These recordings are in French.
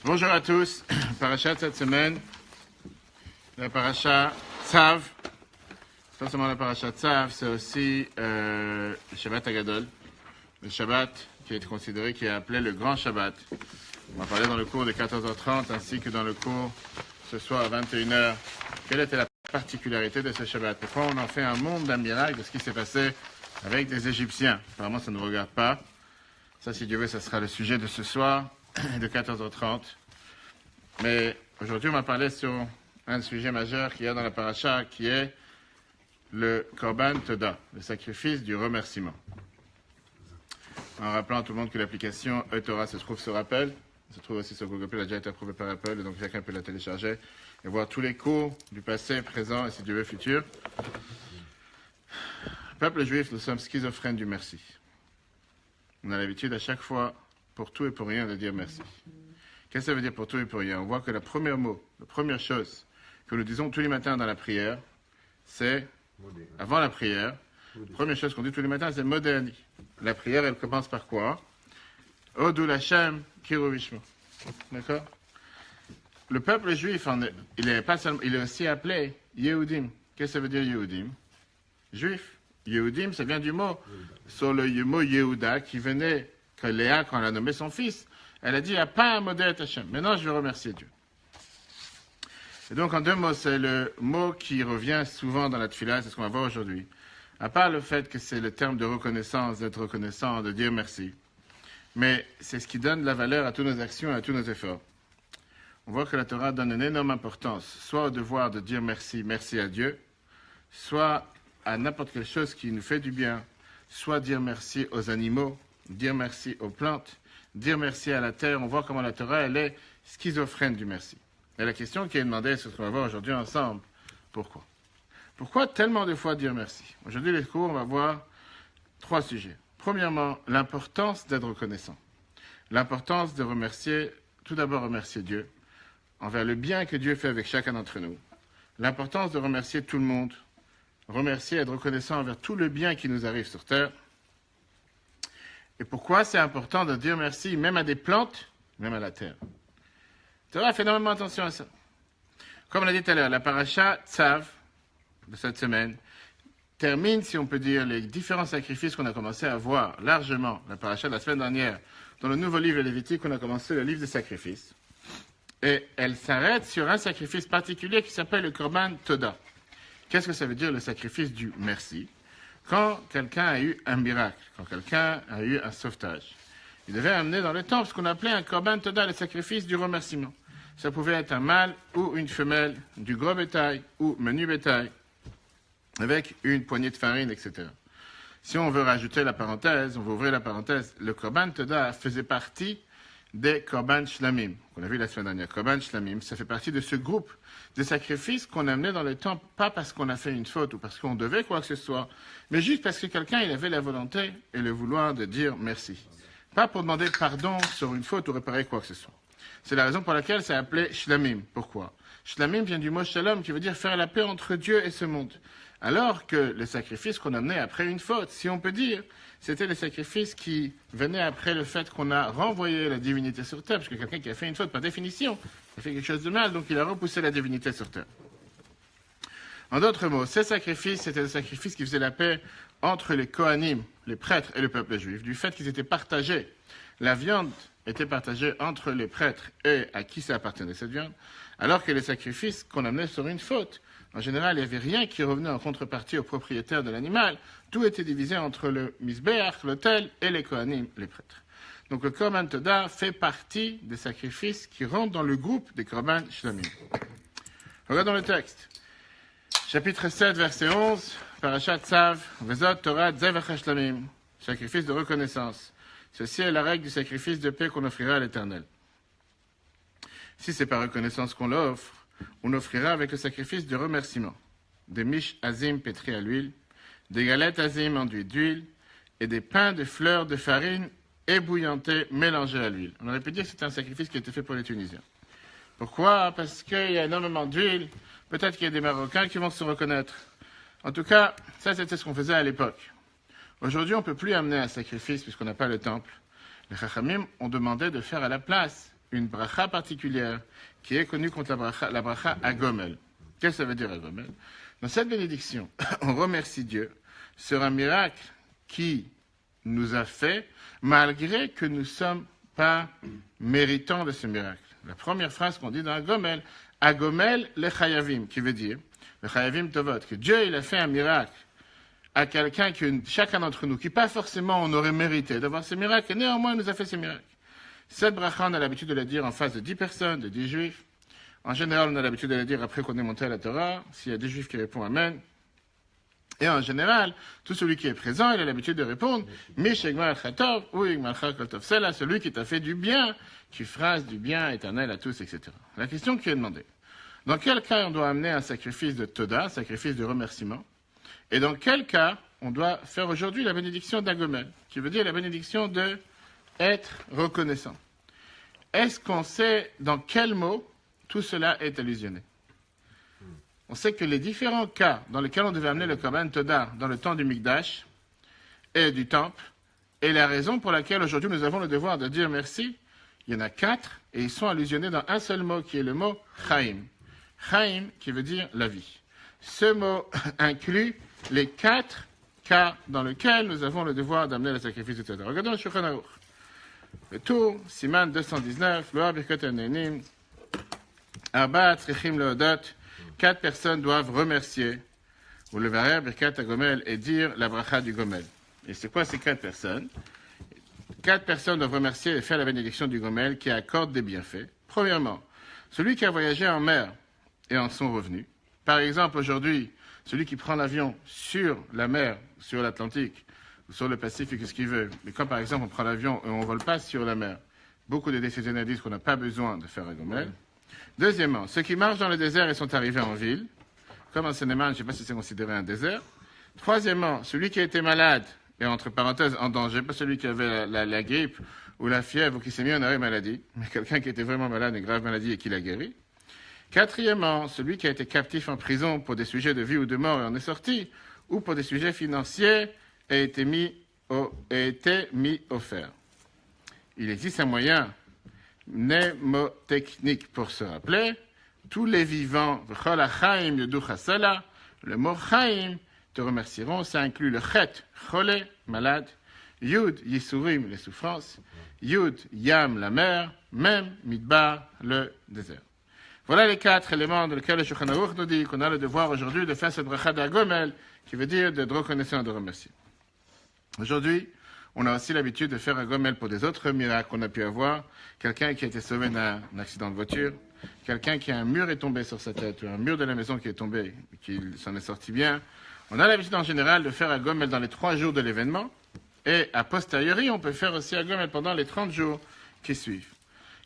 Bonjour à tous. Paracha de cette semaine, la paracha Tzav. Pas seulement la paracha Tzav, c'est aussi le Shabbat Agadol. Le Shabbat qui est considéré, qui est appelé le Grand Shabbat. On va parler dans le cours de 14h30 ainsi que dans le cours ce soir à 21h. Quelle était la particularité de ce Shabbat? Pourquoi on en fait un monde d'un miracle de ce qui s'est passé avec des Égyptiens? Apparemment, ça ne nous regarde pas. Ça, si Dieu veut, ça sera le sujet de ce soir, de 14h30. Mais aujourd'hui, on va parler sur un sujet majeur qu'il y a dans la paracha, qui est le Korban Toda, le sacrifice du remerciement. En rappelant à tout le monde que l'application eTorah se trouve sur Apple, se trouve aussi sur Google Play, elle a déjà été approuvée par Apple, et donc chacun peut la télécharger et voir tous les cours du passé, présent et si Dieu veut, futur. Peuple juif, nous sommes schizophrènes du merci. On a l'habitude à chaque fois, pour tout et pour rien, de dire merci. Qu'est-ce que ça veut dire pour tout et pour rien? On voit que le premier mot, la première chose que nous disons tous les matins dans la prière, c'est, avant la prière, la première chose qu'on dit tous les matins, c'est Modéani. La prière, elle commence par quoi? Odul Hashem Kiruvishma. D'accord? Le peuple juif, il est aussi appelé Yehudim. Qu'est-ce que ça veut dire Yehudim? Juif. Yehudim, ça vient du mot, sur le mot Yehuda, qui venait, que Léa, quand elle a nommé son fils, elle a dit, il n'y a pas un modèle Hashem. Maintenant, je vais remercier Dieu. Et donc, en deux mots, c'est le mot qui revient souvent dans la tefila, c'est ce qu'on va voir aujourd'hui. À part le fait que c'est le terme de reconnaissance, d'être reconnaissant, de dire merci. Mais c'est ce qui donne la valeur à toutes nos actions et à tous nos efforts. On voit que la Torah donne une énorme importance, soit au devoir de dire merci, merci à Dieu, soit à n'importe quelle chose qui nous fait du bien, soit dire merci aux animaux, dire merci aux plantes, dire merci à la terre. On voit comment la Torah, elle est schizophrène du merci. Et la question qui est demandée, c'est ce qu'on va voir aujourd'hui ensemble. Pourquoi? Pourquoi tellement de fois dire merci? Aujourd'hui, les cours, on va voir trois sujets. Premièrement, l'importance d'être reconnaissant. L'importance de remercier, tout d'abord remercier Dieu, envers le bien que Dieu fait avec chacun d'entre nous. L'importance de remercier tout le monde, remercier, être reconnaissant envers tout le bien qui nous arrive sur terre. Et pourquoi c'est important de dire merci même à des plantes, même à la terre? Tu vois, fais énormément attention à ça. Comme on l'a dit tout à l'heure, la paracha Tzav de cette semaine termine, si on peut dire, les différents sacrifices qu'on a commencé à voir largement, la paracha de la semaine dernière, dans le nouveau livre Lévitique, on a commencé le livre des sacrifices. Et elle s'arrête sur un sacrifice particulier qui s'appelle le Korban Toda. Qu'est-ce que ça veut dire, le sacrifice du merci? Quand quelqu'un a eu un miracle, quand quelqu'un a eu un sauvetage, il devait amener dans le temple ce qu'on appelait un Korban Toda, le sacrifice du remerciement. Ça pouvait être un mâle ou une femelle, du gros bétail ou menu bétail, avec une poignée de farine, etc. Si on veut rajouter la parenthèse, on veut ouvrir la parenthèse, le Korban Toda faisait partie des Korban Shlamim, qu'on a vu la semaine dernière. Korban Shlamim, ça fait partie de ce groupe de sacrifices qu'on amenait dans le temple, pas parce qu'on a fait une faute ou parce qu'on devait quoi que ce soit, mais juste parce que quelqu'un il avait la volonté et le vouloir de dire merci. Pas pour demander pardon sur une faute ou réparer quoi que ce soit. C'est la raison pour laquelle c'est appelé Shlamim. Pourquoi? Shlamim vient du mot Shalom, qui veut dire faire la paix entre Dieu et ce monde. Alors que les sacrifices qu'on amenait après une faute, si on peut dire, c'était les sacrifices qui venaient après le fait qu'on a renvoyé la divinité sur terre, parce que quelqu'un qui a fait une faute, par définition, a fait quelque chose de mal, donc il a repoussé la divinité sur terre. En d'autres mots, ces sacrifices, c'était des sacrifices qui faisaient la paix entre les Kohanim, les prêtres et le peuple juif, du fait qu'ils étaient partagés. La viande était partagée entre les prêtres et à qui ça appartenait cette viande, alors que les sacrifices qu'on amenait sur une faute, en général, il n'y avait rien qui revenait en contrepartie au propriétaire de l'animal. Tout était divisé entre le misbéach, l'autel, et les Kohanim, les prêtres. Donc le Korban Toda fait partie des sacrifices qui rentrent dans le groupe des Korban Shlamim. Regardons le texte. Chapitre 7, verset 11, Parashat Tzav, Vezot Torah Zevach Shlamim, sacrifice de reconnaissance. Ceci est la règle du sacrifice de paix qu'on offrira à l'Éternel. Si c'est par reconnaissance qu'on l'offre, on offrira avec le sacrifice de remerciement des miches azim pétris à l'huile, des galettes azim enduites d'huile et des pains de fleurs de farine ébouillantés mélangés à l'huile. On aurait pu dire que c'était un sacrifice qui a été fait pour les Tunisiens. Pourquoi? Parce qu'il y a énormément d'huile. Peut-être qu'il y a des Marocains qui vont se reconnaître. En tout cas, ça c'était ce qu'on faisait à l'époque. Aujourd'hui, on ne peut plus amener un sacrifice puisqu'on n'a pas le temple. Les Chachamim ont demandé de faire à la place une bracha particulière qui est connue contre la bracha Agomel. Qu'est-ce que ça veut dire Agomel? Dans cette bénédiction, on remercie Dieu sur un miracle qui nous a fait, malgré que nous ne sommes pas méritants de ce miracle. La première phrase qu'on dit dans Agomel, Agomel le Chayavim, qui veut dire, le Chayavim Tovot, que Dieu il a fait un miracle à quelqu'un, chacun d'entre nous, qui pas forcément on aurait mérité d'avoir ce miracle, et néanmoins il nous a fait ce miracle. Cette bracha, on a l'habitude de la dire en face de 10 personnes, de 10 juifs. En général, on a l'habitude de la dire après qu'on est monté à la Torah, s'il y a des juifs qui répondent Amen. Et en général, tout celui qui est présent, il a l'habitude de répondre Mishegmar Chatov ou Igmar Chatov. C'est là celui qui t'a fait du bien, qui fasse du bien éternel à tous, etc. La question qui est demandée. Dans quel cas on doit amener un sacrifice de Toda, un sacrifice de remerciement? Et dans quel cas on doit faire aujourd'hui la bénédiction d'Agomel, qui veut dire la bénédiction de être reconnaissant? Est-ce qu'on sait dans quel mot tout cela est allusionné? On sait que les différents cas dans lesquels on devait amener le Korban Toda dans le temps du Mikdash et du Temple, et la raison pour laquelle aujourd'hui nous avons le devoir de dire merci, il y en a 4, et ils sont allusionnés dans un seul mot qui est le mot Chaim. Chaim qui veut dire la vie. Ce mot inclut les 4 cas dans lesquels nous avons le devoir d'amener le sacrifice de Toda. Regardons le Shulchan Aruch. Le tour, Siman 219, Loa Birkat Hanenim, Arba Tzrichim Leodot, 4 personnes doivent remercier, ou le Varer Birkat Agomel, et dire la bracha du Gomel. Et c'est quoi ces 4 personnes? 4 personnes doivent remercier et faire la bénédiction du Gomel qui accorde des bienfaits. Premièrement, celui qui a voyagé en mer et en son revenu. Par exemple, aujourd'hui, celui qui prend l'avion sur la mer, sur l'Atlantique, ou sur le Pacifique, ce qu'il veut. Mais quand, par exemple, on prend l'avion et on ne vole pas sur la mer, beaucoup de décisionnaires disent qu'on n'a pas besoin de faire un Gomel. Deuxièmement, ceux qui marchent dans le désert et sont arrivés en ville, comme en Seine-et-Marne, je ne sais pas si c'est considéré un désert. Troisièmement, celui qui a été malade, et entre parenthèses en danger, pas celui qui avait la grippe ou la fièvre ou qui s'est mis en arrêt maladie, mais quelqu'un qui était vraiment malade, une grave maladie et qui l'a guéri. Quatrièmement, celui qui a été captif en prison pour des sujets de vie ou de mort et en est sorti, ou pour des sujets financiers et a été mis au fer. Il existe un moyen mnémotechnique pour se rappeler. Tous les vivants, le mot chaim, te remercieront. Ça inclut le chet, cholé, malade, yud, yisurim, les souffrances, yud, yam, la mer, mem, midbar, le désert. Voilà les 4 éléments dans lesquels le Shulchan Aruch nous dit qu'on a le devoir aujourd'hui de faire cette bracha d'Agomel, qui veut dire d'être reconnaissant et de remercier. Aujourd'hui, on a aussi l'habitude de faire un Gomel pour des autres miracles qu'on a pu avoir. Quelqu'un qui a été sauvé d'un accident de voiture, quelqu'un qui a un mur est tombé sur sa tête, ou un mur de la maison qui est tombé, qu'il s'en est sorti bien. On a l'habitude en général de faire un Gomel dans les 3 jours de l'événement, et a posteriori, on peut faire aussi un Gomel pendant les 30 jours qui suivent.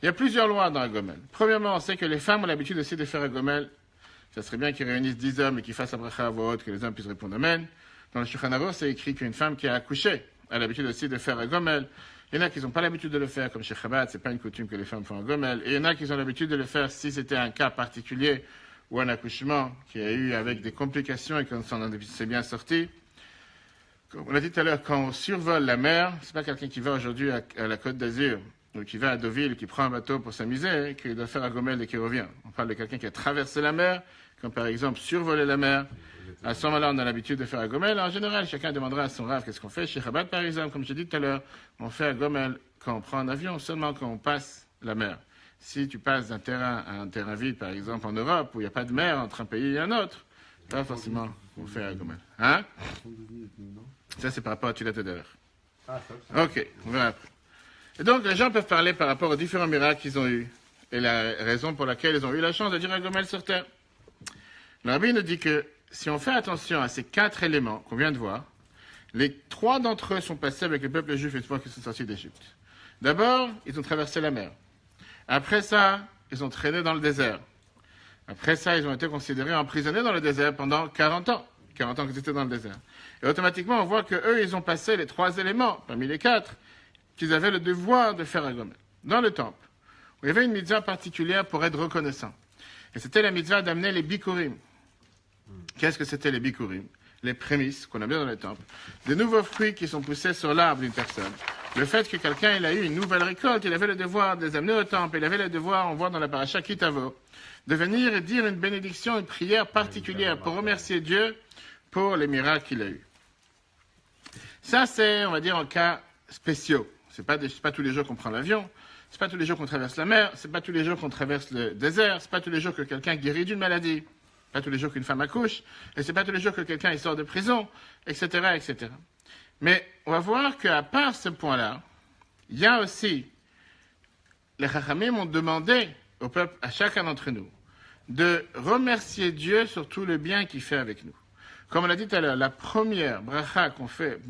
Il y a plusieurs lois dans un Gomel. Premièrement, on sait que les femmes ont l'habitude aussi de faire un Gomel. Ça serait bien qu'ils réunissent 10 hommes et qu'ils fassent la bracha à voix haute, que les hommes puissent répondre Amen. Dans le Shulchan Aruch, c'est écrit qu'une femme qui a accouché a l'habitude aussi de faire un Gomel. Il y en a qui n'ont pas l'habitude de le faire, comme chez Chabad, c'est pas une coutume que les femmes font un Gomel. Et il y en a qui ont l'habitude de le faire si c'était un cas particulier ou un accouchement qui a eu avec des complications et qu'on s'est bien sorti. Comme on l'a dit tout à l'heure, quand on survole la mer, c'est pas quelqu'un qui va aujourd'hui à la Côte d'Azur ou qui va à Deauville, qui prend un bateau pour s'amuser, qu'il doit faire un Gomel et qui revient. On parle de quelqu'un qui a traversé la mer, comme par exemple survoler la mer. À ce moment-là, on a l'habitude de faire un Gomel. En général, chacun demandera à son rave qu'est-ce qu'on fait. Chez Chabad, par exemple, comme je l'ai dit tout à l'heure, on fait un Gomel quand on prend un avion, seulement quand on passe la mer. Si tu passes d'un terrain à un terrain vide, par exemple en Europe, où il n'y a pas de mer entre un pays et un autre, pas forcément on fait un Gomel. Hein? Ça, c'est par rapport à Tulat Eder. Ok, on verra après. Et donc, les gens peuvent parler par rapport aux différents miracles qu'ils ont eus et la raison pour laquelle ils ont eu la chance de dire un Gomel sur terre. Le Rabbi nous dit que si on fait attention à ces 4 éléments qu'on vient de voir, les 3 d'entre eux sont passés avec le peuple juif une fois qu'ils sont sortis d'Égypte. D'abord, ils ont traversé la mer. Après ça, ils ont traîné dans le désert. Après ça, ils ont été considérés emprisonnés dans le désert pendant 40 ans. 40 ans qu'ils étaient dans le désert. Et automatiquement, on voit qu'eux, ils ont passé les 3 éléments, parmi les 4, qu'ils avaient le devoir de faire un Gomel. Dans le temple, où il y avait une mitzvah particulière pour être reconnaissant. Et c'était la mitzvah d'amener les bikurim. Qu'est-ce que c'était les bikurim? Les prémices qu'on a bien dans le temple. Des nouveaux fruits qui sont poussés sur l'arbre d'une personne. Le fait que quelqu'un il a eu une nouvelle récolte, il avait le devoir de les amener au temple, il avait le devoir, on voit dans la paracha Kitavo, de venir et dire une bénédiction, une prière particulière pour remercier Dieu pour les miracles qu'il a eus. Ça, c'est, on va dire, en cas spéciaux. C'est pas tous les jours qu'on prend l'avion, c'est pas tous les jours qu'on traverse la mer, c'est pas tous les jours qu'on traverse le désert, c'est pas tous les jours que quelqu'un guérit d'une maladie, pas tous les jours qu'une femme accouche, et c'est pas tous les jours que quelqu'un il sort de prison, etc., etc. Mais on va voir qu'à part ce point-là, il y a aussi, les Chachamim ont demandé au peuple, à chacun d'entre nous, de remercier Dieu sur tout le bien qu'il fait avec nous. Comme on l'a dit tout à l'heure, la première bracha qu'on fait,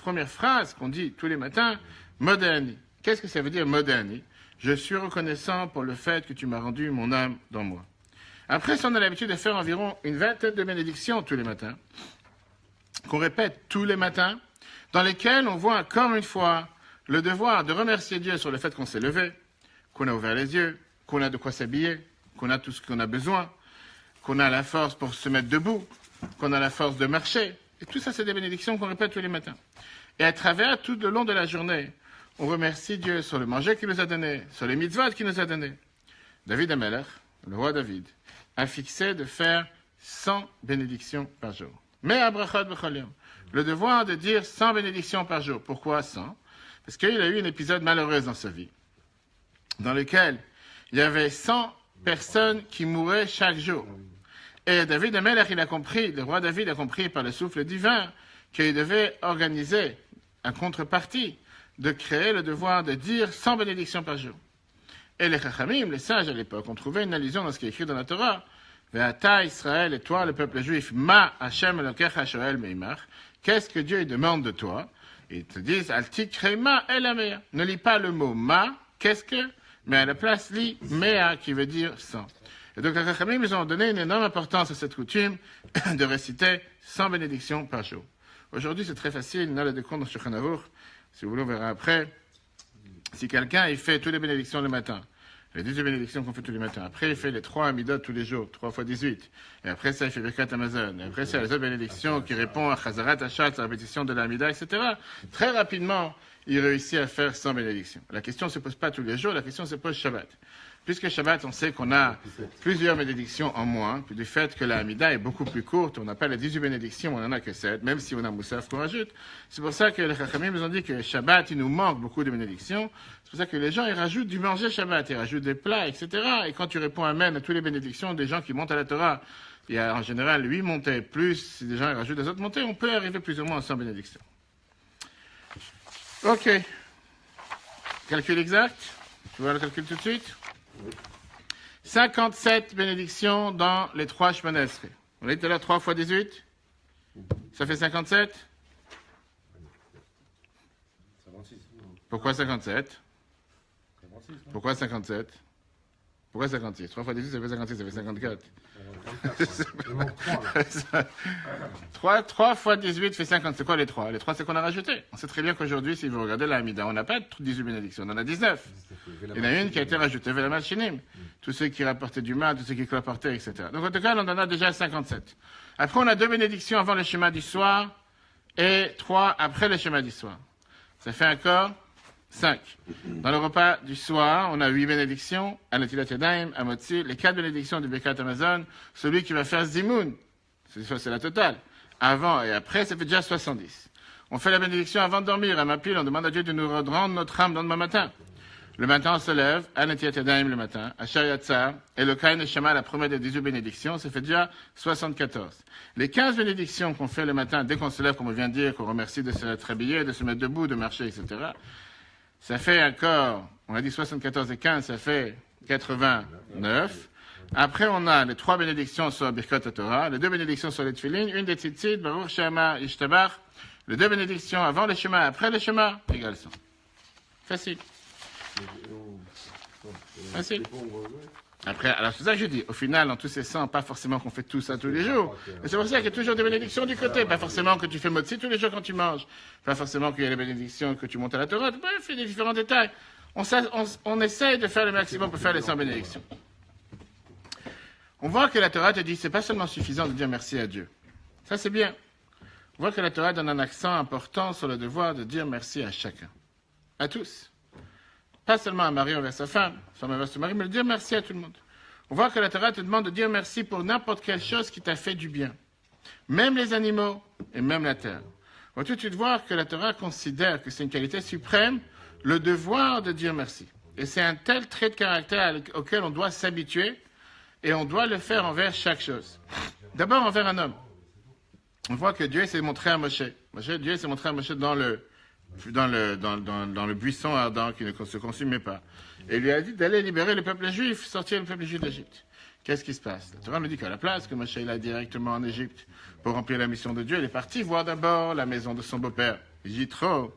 première phrase qu'on dit tous les matins, Modéani. Qu'est-ce que ça veut dire Modéani? Je suis reconnaissant pour le fait que tu m'as rendu mon âme dans moi. Après, ça, on a l'habitude de faire environ une vingtaine de bénédictions tous les matins, qu'on répète tous les matins, dans lesquelles on voit encore une fois le devoir de remercier Dieu sur le fait qu'on s'est levé, qu'on a ouvert les yeux, qu'on a de quoi s'habiller, qu'on a tout ce qu'on a besoin, qu'on a la force pour se mettre debout, qu'on a la force de marcher. Et tout ça, c'est des bénédictions qu'on répète tous les matins. Et à travers, tout le long de la journée, on remercie Dieu sur le manger qu'il nous a donné, sur les mitzvot qu'il nous a donné. David Amelech, le roi David, a fixé de faire 100 bénédictions par jour. Mais à Brachot B'chol Yom, le devoir de dire 100 bénédictions par jour. Pourquoi 100? Parce qu'il a eu un épisode malheureux dans sa vie, dans lequel il y avait 100 personnes qui mouraient chaque jour. Et David Amelech, il a compris, le roi David a compris par le souffle divin qu'il devait organiser un contrepartie de créer le devoir de dire 100 bénédictions par jour. Et les Chachamim, les sages à l'époque, ont trouvé une allusion dans ce qui est écrit dans la Torah. Ve'ata Israël, et toi, le peuple juif, ma Hashem Elokecha shoel meimach. Qu'est-ce que Dieu demande de toi? Ils te disent, al tikrei ma elamea. Ne lis pas le mot ma, qu'est-ce que? Mais à la place, lis mea, qui veut dire 100. Et donc les Chachamim, ils ont donné une énorme importance à cette coutume de réciter 100 bénédictions par jour. Aujourd'hui, c'est très facile, on a le décompte dans Shulchan Aruch. Si vous voulez, on verra après. Si quelqu'un, il fait toutes les bénédictions le matin, les 18 bénédictions qu'on fait tous les matins, après il fait les 3 Amidot tous les jours, 3 fois 18, et après ça, il fait Birkat Amazon, et après ça, les autres bénédictions qui répondent à Chazarat Hachat, la répétition de l'Amida, etc. Très rapidement, il réussit à faire 100 bénédictions. La question ne se pose pas tous les jours, la question se pose Shabbat. Puisque Shabbat, on sait qu'on a plusieurs bénédictions en moins, puis du fait que la Hamida est beaucoup plus courte, on n'a pas les 18 bénédictions, on n'en a que 7, même si on a Moussaf qu'on rajoute. C'est pour ça que les Chachamim nous ont dit que Shabbat, il nous manque beaucoup de bénédictions. C'est pour ça que les gens, ils rajoutent du manger Shabbat, ils rajoutent des plats, etc. Et quand tu réponds Amen à toutes les bénédictions des gens qui montent à la Torah, il y a en général 8 montées, plus si des gens ils rajoutent des autres montées, on peut arriver plus ou moins à 100 bénédictions. Ok. Calcul exact. Tu vois le calcul tout de suite? 57 bénédictions dans les 3 Shemona Esrei. On a dit tout à l'heure 3 fois 18. Ça fait 57. Pourquoi 57? Pourquoi 57? Pourquoi 56? 3 fois 18, ça fait 56, ça fait 54. 3 fois 18 fait 50. C'est quoi les 3? Les 3, c'est qu'on a rajouté. On sait très bien qu'aujourd'hui, si vous regardez la Hamida, on n'a pas 18 bénédictions, on en a 19. Il y en a une qui a été rajoutée, Velamal Shinim. Tous ceux qui rapportaient du mal, tous ceux qui rapportaient, etc. Donc, en tout cas, on en a déjà 57. Après, on a 2 bénédictions avant le schéma du soir et 3 après le schéma du soir. Ça fait encore 5. Dans le repas du soir, on a 8 bénédictions, Anatilat Yadayim, Amotzi, les 4 bénédictions du Birkat Amazon, celui qui va faire Zimoun, c'est la totale. Avant et après, ça fait déjà 70. On fait la bénédiction avant de dormir, à Mapil, on demande à Dieu de nous rendre notre âme dans le matin. Le matin, on se lève, Anatilat Yadayim le matin, Asher Yatzar, et le Kain et Shema, la première des 18 bénédictions, ça fait déjà 74. Les 15 bénédictions qu'on fait le matin, dès qu'on se lève, comme on vient de dire, qu'on remercie de se habiller, de se mettre debout, de marcher, etc., ça fait encore, on a dit 74 et 15, ça fait 89. Après, on a les 3 bénédictions sur Birkat Torah, les 2 bénédictions sur les Tfilin, une des Tzitzit, Baruch Shema, Ishtabach, les 2 bénédictions avant le Shema, après le Shema, égale 100. Facile. Facile. Après, alors c'est ça que je dis, au final, dans tous ces 100, pas forcément qu'on fait tout ça tous les jours. Et c'est pour ça qu'il y a toujours des bénédictions du côté. Pas forcément que tu fais motzi tous les jours quand tu manges. Pas forcément qu'il y a les bénédictions que tu montes à la Torah. Bref, il y a des différents détails. On essaye de faire le maximum pour faire les 100 bénédictions. On voit que la Torah te dit, c'est pas seulement suffisant de dire merci à Dieu. Ça, c'est bien. On voit que la Torah donne un accent important sur le devoir de dire merci à chacun. à tous. Pas seulement à Marie envers sa femme envers son mari, mais de dire merci à tout le monde. On voit que la Torah te demande de dire merci pour n'importe quelle chose qui t'a fait du bien. Même les animaux et même la terre. On va tout de suite voir que la Torah considère que c'est une qualité suprême, le devoir de dire merci. Et c'est un tel trait de caractère auquel on doit s'habituer et on doit le faire envers chaque chose. D'abord envers un homme. On voit que Dieu s'est montré à Moshe. Dieu s'est montré à Moshe dans le buisson ardent qui ne se consumait pas. Et il lui a dit d'aller libérer le peuple juif, sortir le peuple juif d'Égypte. Qu'est-ce qui se passe? La Torah nous dit qu'à la place que Moshe il a directement en Égypte pour remplir la mission de Dieu, il est parti voir d'abord la maison de son beau-père, Yitro.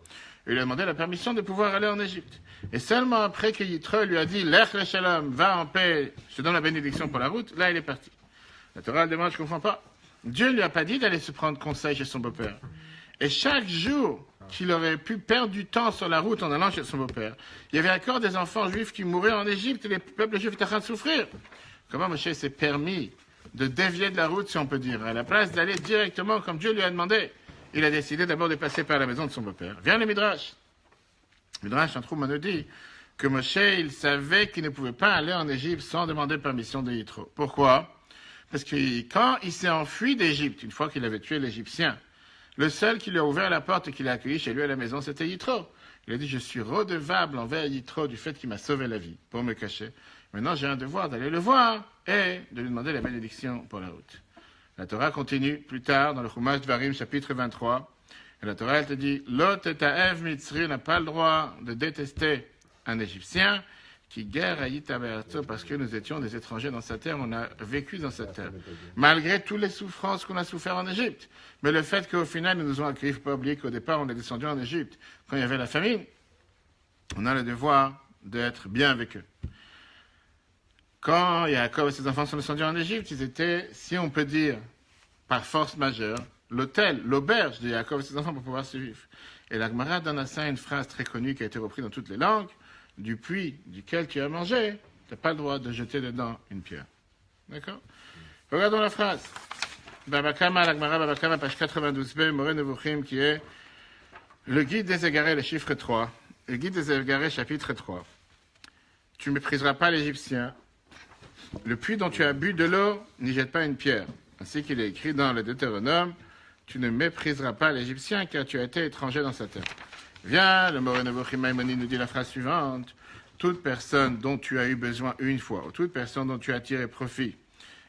Il lui a demandé la permission de pouvoir aller en Égypte. Et seulement après que Yitro lui a dit « Lech le shalom, va en paix, je te donne la bénédiction pour la route », là il est parti. La Torah demande, je ne comprends pas. Dieu ne lui a pas dit d'aller se prendre conseil chez son beau-père. Et chaque jour qu'il aurait pu perdre du temps sur la route en allant chez son beau-père, il y avait encore des enfants juifs qui mouraient en Égypte et les peuples juifs étaient en train de souffrir. Comment Moshe s'est permis de dévier de la route, si on peut dire, à la place d'aller directement comme Dieu lui a demandé? Il a décidé d'abord de passer par la maison de son beau-père. Vient le Midrash. Le Midrash, en trouve, nous dit que Moshe, il savait qu'il ne pouvait pas aller en Égypte sans demander permission de Yitro. Pourquoi? Parce que quand il s'est enfui d'Égypte, une fois qu'il avait tué l'Égyptien, le seul qui lui a ouvert la porte et qui l'a accueilli chez lui à la maison, c'était Yitro. Il a dit, je suis redevable envers Yitro du fait qu'il m'a sauvé la vie pour me cacher. Maintenant, j'ai un devoir d'aller le voir et de lui demander la bénédiction pour la route. La Torah continue plus tard dans le Chumash Dvarim, chapitre 23. Et la Torah, elle te dit, Lot et Ta'ev Mitzri n'a pas le droit de détester un Égyptien qui guerre à Yitaberto parce que nous étions des étrangers dans sa terre, on a vécu dans cette terre. Malgré toutes les souffrances qu'on a souffert en Égypte. Mais le fait qu'au final, nous nous ont accueillis, il ne faut pas oublier qu'au départ, on est descendu en Égypte. Quand il y avait la famine, on a le devoir d'être bien avec eux. Quand Yaakov et ses enfants sont descendus en Égypte, ils étaient, si on peut dire, par force majeure, l'hôtel, l'auberge de Yaakov et ses enfants pour pouvoir survivre. Et la Gemara donne à ça une phrase très connue qui a été reprise dans toutes les langues. Du puits duquel tu as mangé, tu n'as pas le droit de jeter dedans une pierre. D'accord? Regardons la phrase. Babakama, la Gemara Babakama, page 92b, Moré Nevuchim, qui est le guide des égarés, le chiffre 3. Le guide des égarés, chapitre 3. Tu ne mépriseras pas l'Égyptien. Le puits dont tu as bu de l'eau, n'y jette pas une pierre. Ainsi qu'il est écrit dans le Deutéronome, tu ne mépriseras pas l'Égyptien car tu as été étranger dans sa terre. Viens, le Moré Nevuchim Maïmonide nous dit la phrase suivante. Toute personne dont tu as eu besoin une fois, ou toute personne dont tu as tiré profit,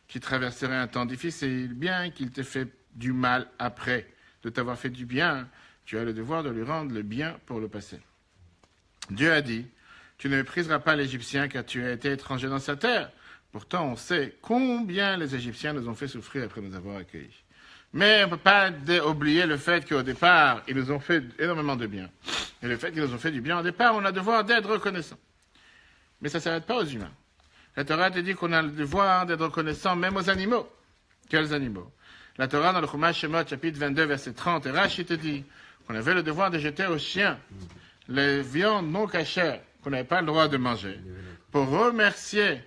qui traverserait un temps difficile, bien qu'il t'ait fait du mal après de t'avoir fait du bien, tu as le devoir de lui rendre le bien pour le passé. Dieu a dit, tu ne mépriseras pas l'Égyptien car tu as été étranger dans sa terre. Pourtant, on sait combien les Égyptiens nous ont fait souffrir après nous avoir accueillis. Mais on ne peut pas oublier le fait qu'au départ, ils nous ont fait énormément de bien. Et le fait qu'ils nous ont fait du bien au départ, on a le devoir d'être reconnaissant. Mais ça ne s'arrête pas aux humains. La Torah te dit qu'on a le devoir d'être reconnaissant même aux animaux. Quels animaux? La Torah, dans le Chumash Shemot, chapitre 22, verset 30, et Rashi te dit qu'on avait le devoir de jeter aux chiens les viandes non cachères qu'on n'avait pas le droit de manger, pour remercier,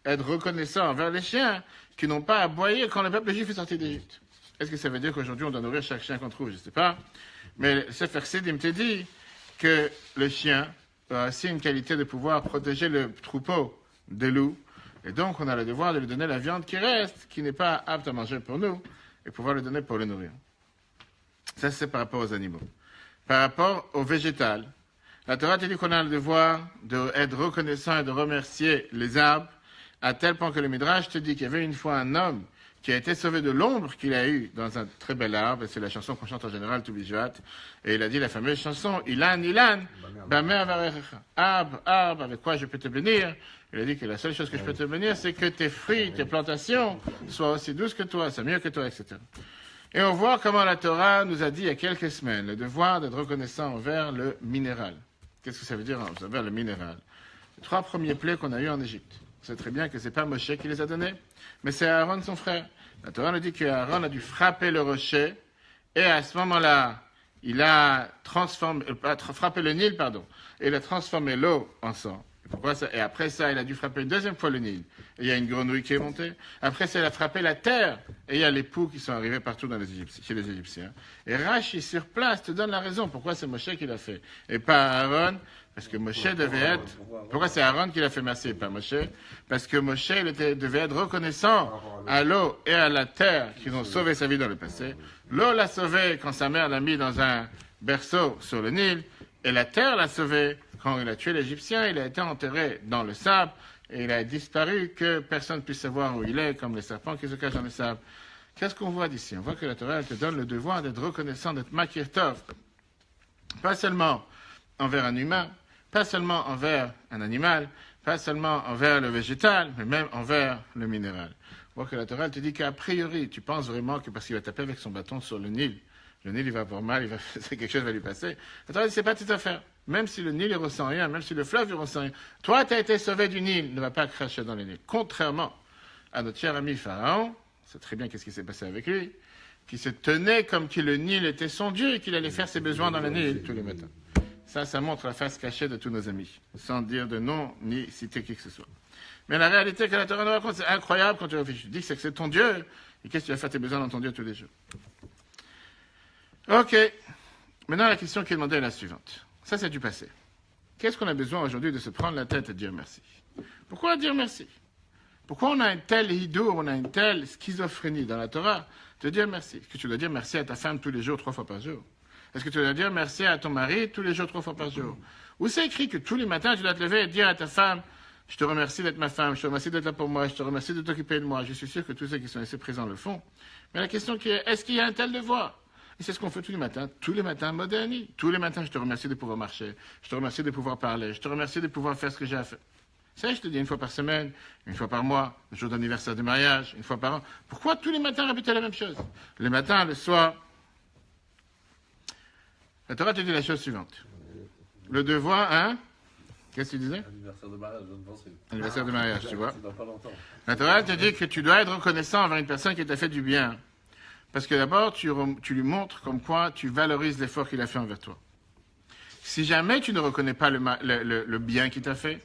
être reconnaissant envers les chiens qui n'ont pas aboyé quand le peuple juif est sorti d'Égypte. Est-ce que ça veut dire qu'aujourd'hui on doit nourrir chaque chien qu'on trouve? Je ne sais pas. Mais Sefer Chassidim te dit que le chien a aussi une qualité de pouvoir protéger le troupeau des loups. Et donc on a le devoir de lui donner la viande qui reste, qui n'est pas apte à manger pour nous, et pouvoir le donner pour le nourrir. Ça c'est par rapport aux animaux. Par rapport au végétal, la Torah te dit qu'on a le devoir d'être reconnaissant et de remercier les arbres, à tel point que le Midrash te dit qu'il y avait une fois un homme qui a été sauvé de l'ombre qu'il a eue dans un très bel arbre, et c'est la chanson qu'on chante en général, Toubijuat, et il a dit la fameuse chanson, Ilan, Ilan, Bameh Avarecha, arbre, arbre, avec quoi je peux te bénir? Il a dit que la seule chose que je peux te bénir, c'est que tes fruits, tes plantations soient aussi douces que toi, soient mieux que toi, etc. Et on voit comment la Torah nous a dit il y a quelques semaines le devoir d'être reconnaissant envers le minéral. Qu'est-ce que ça veut dire envers le minéral? Les 3 premiers plaies qu'on a eus en Égypte. On sait très bien que ce n'est pas Moshe qui les a donnés, mais c'est Aaron, son frère. La Torah nous dit qu'Aaron a dû frapper le rocher, et à ce moment-là, il a frappé le Nil, et il a transformé l'eau en sang. Pourquoi ça? Et après ça, il a dû frapper une deuxième fois le Nil. Et il y a une grenouille qui est montée. Après ça, il a frappé la terre. Et il y a les poux qui sont arrivés partout chez les Égyptiens. Et Rachi, sur place, te donne la raison. Pourquoi c'est Moshe qui l'a fait? Et pas Aaron. Parce que Moshe devait être... Pourquoi c'est Aaron qui l'a fait, merci, et pas Moshe? Parce que Moshe devait être reconnaissant à l'eau et à la terre qui ont sauvé sa vie dans le passé. L'eau l'a sauvé quand sa mère l'a mis dans un berceau sur le Nil. Et la terre l'a sauvé quand il a tué l'Égyptien. Il a été enterré dans le sable. Et il a disparu que personne ne puisse savoir où il est, comme les serpents qui se cachent dans le sable. Qu'est-ce qu'on voit d'ici? On voit que la Torah elle te donne le devoir d'être reconnaissant, d'être makir tov. Pas seulement envers un humain, pas seulement envers un animal, pas seulement envers le végétal, mais même envers le minéral. On voit que la Torah elle te dit qu'a priori, tu penses vraiment que parce qu'il va taper avec son bâton sur le Nil il va avoir mal, quelque chose va lui passer. La Torah dit, c'est pas toute affaire. Même si le Nil ne ressent rien, même si le fleuve ne ressent rien, toi, tu as été sauvé du Nil, ne va pas cracher dans le Nil. Contrairement à notre cher ami Pharaon, c'est très bien qu'est-ce qui s'est passé avec lui, qui se tenait comme que le Nil était son Dieu et qu'il allait faire ses besoins dans le Nil tous les matins. Ça montre la face cachée de tous nos amis, sans dire de nom ni citer qui que ce soit. Mais la réalité que la Torah nous raconte, c'est incroyable quand tu réfléchis. Tu dis que c'est ton Dieu, et qu'est-ce que tu vas faire tes besoins dans ton Dieu tous les jours? Ok. Maintenant, la question qui est demandée est la suivante. Ça, c'est du passé. Qu'est-ce qu'on a besoin aujourd'hui de se prendre la tête et de dire merci? Pourquoi dire merci? Pourquoi on a un tel hidour, on a une telle schizophrénie dans la Torah de dire merci? Est-ce que tu dois dire merci à ta femme tous les jours, 3 fois par jour? Est-ce que tu dois dire merci à ton mari tous les jours, 3 fois par jour? Où c'est écrit que tous les matins, tu dois te lever et dire à ta femme, je te remercie d'être ma femme, je te remercie d'être là pour moi, je te remercie de t'occuper de moi. Je suis sûr que tous ceux qui sont ici présents le font. Mais la question qui est, est-ce qu'il y a un tel devoir? Et c'est ce qu'on fait tous les matins moderni. Tous les matins, je te remercie de pouvoir marcher, je te remercie de pouvoir parler, je te remercie de pouvoir faire ce que j'ai à faire. Ça, je te dis une fois par semaine, une fois par mois, le jour d'anniversaire de mariage, une fois par an. Pourquoi tous les matins répéter la même chose? Le matin, le soir. La Torah te dit la chose suivante. Le devoir, hein? Qu'est-ce que tu disais? Anniversaire de mariage, je ne pensais. Anniversaire de mariage, tu vois. C'est dans pas longtemps. La Torah te dit que tu dois être reconnaissant envers une personne qui t'a fait du bien. Parce que d'abord, tu lui montres comme quoi tu valorises l'effort qu'il a fait envers toi. Si jamais tu ne reconnais pas le bien qu'il t'a fait,